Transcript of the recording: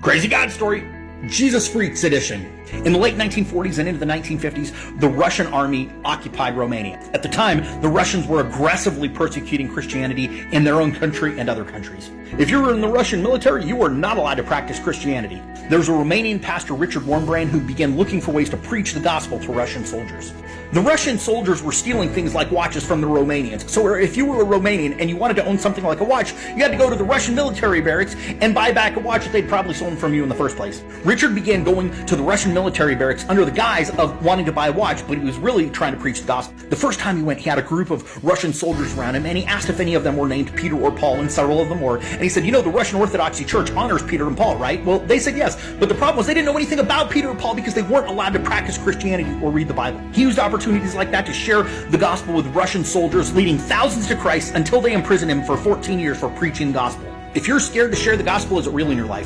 Crazy God Story, Jesus Freaks Edition. In the late 1940s and into the 1950s, the Russian army occupied Romania. At the time, the Russians were aggressively persecuting Christianity in their own country and other countries. If you were in the Russian military, you were not allowed to practice Christianity. There was a Romanian pastor, Richard Wurmbrand, who began looking for ways to preach the gospel to Russian soldiers. The Russian soldiers were stealing things like watches from the Romanians. So if you were a Romanian and you wanted to own something like a watch, you had to go to the Russian military barracks and buy back a watch that they'd probably stolen from you in the first place. Richard began going to the Russian military barracks under the guise of wanting to buy a watch, but he was really trying to preach the gospel. The first time he went, he had a group of Russian soldiers around him, and he asked if any of them were named Peter or Paul, and several of them were. And he said, you know, the Russian Orthodox Church honors Peter and Paul, right? Well, they said yes, but the problem was they didn't know anything about Peter or Paul because they weren't allowed to practice Christianity or read the Bible. He used opportunities like that to share the gospel with Russian soldiers, leading thousands to Christ until they imprisoned him for 14 years for preaching the gospel. If you're scared to share the gospel, is it real in your life?